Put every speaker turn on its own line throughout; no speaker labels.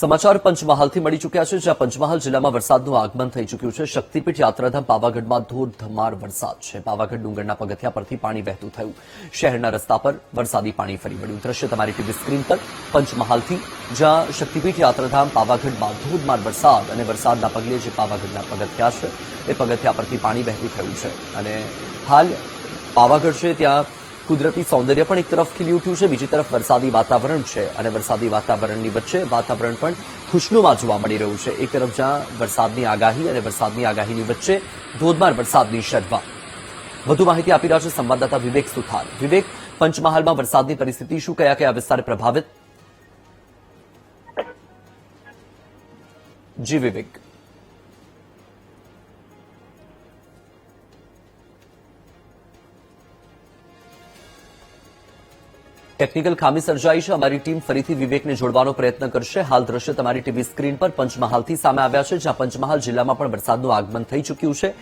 સમાચાર પંચમહાલથી મળી ચૂક્યા છે, જ્યાં પંચમહાલ જિલ્લામાં વરસાદનું આગમન થઈ ચૂક્યું છે। શક્તિપીઠ યાત્રાધામ પાવાગઢમાં ધોધમાર વરસાદ છે। પાવાગઢ ડુંગરના પગથિયા પરથી પાણી વહેતું થયું। શહેરના રસ્તા પર વરસાદી પાણી ફરી વળ્યું। દ્રશ્ય તમારી ટીવી સ્ક્રીન પર પંચમહાલથી, જ્યાં શક્તિપીઠ યાત્રાધામ પાવાગઢમાં ધોધમાર વરસાદ અને વરસાદના પગલે જે પાવાગઢના પગથિયા છે એ પગથિયા પરથી પાણી વહેતું થયું છે। અને હાલ પાવાગઢ છે ત્યાં કુદરતી સૌંદર્ય પણ એક તરફ ખીલી ઉઠ્યું છે, બીજી તરફ વરસાદી વાતાવરણ છે અને વરસાદી વાતાવરણની વચ્ચે વાતાવરણ પણ ખુશનુમા જોવા મળી રહ્યું છે। એક તરફ જ્યાં વરસાદની આગાહી અને વરસાદની આગાહીની વચ્ચે ધોધમાર વરસાદની શરૂઆત। વધુ માહિતી આપી રહ્યા છે સંવાદદાતા વિવેક સુથાર। વિવેક, પંચમહાલમાં વરસાદની પરિસ્થિતિ શું, કયા કયા વિસ્તાર પ્રભાવિત? જી વિવેક। ટેકનિકલ ખામી સર્જાઈ છે। અમારી ટીમ ફરીથી વિવેકને જોડવાનો પ્રયત્ન કરશે। હાલ દ્રશ્ય તમારી ટીવી સ્ક્રીન પર પંચમહાલથી સામે આવ્યા છે, જ્યાં પંચમહાલ જિલ્લામાં પણ વરસાદનું આગમન થઈ ચૂક્યું છે।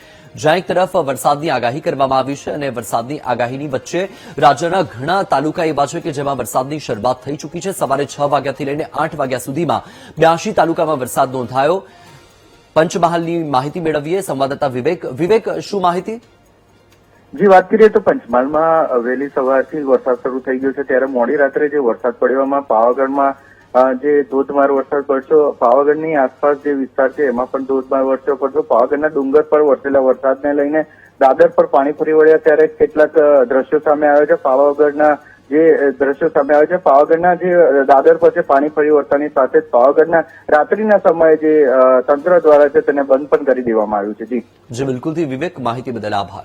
જ્યાં એક તરફ વરસાદની આગાહી કરવામાં આવી છે અને વરસાદની આગાહીની વચ્ચે રાજ્યના ઘણા તાલુકા એવા છે કે જેમાં વરસાદની શરૂઆત થઈ ચૂકી છે। સવારે 6 વાગ્યાથી લઈને 8 વાગ્યા સુધીમાં 82 તાલુકામાં વરસાદ નોંધાયો। પંચમહાલની માહિતી મેળવીએ સંવાદદાતા વિવેક, શું માહિતી?
જી, વાત કરીએ તો પંચમહાલમાં વહેલી સવારથી વરસાદ શરૂ થઈ ગયો છે, ત્યારે મોડી રાત્રે જે વરસાદ પડ્યો એમાં પાવાગઢમાં જે ધોધમાર વરસાદ પડ્યો, પાવાગઢની આસપાસ જે વિસ્તાર છે એમાં પણ ધોધમાર વરસાદ પડ્યો। પાવાગઢના ડુંગર પર વરસેલા વરસાદને લઈને દાદર પર પાણી ફરી વળ્યા, ત્યારે કેટલાક દ્રશ્યો સામે આવ્યા છે। પાવાગઢના જે દ્રશ્યો સામે આવે છે, પાવાગઢના જે દાદર પર છે પાણી ફરી વળતાની સાથે જ પાવાગઢના રાત્રિના સમયે જે તંત્ર દ્વારા છે તેને બંધ પણ કરી દેવામાં આવ્યું છે। જી
બિલકુલથી વિવેક, માહિતી બદલ આભાર।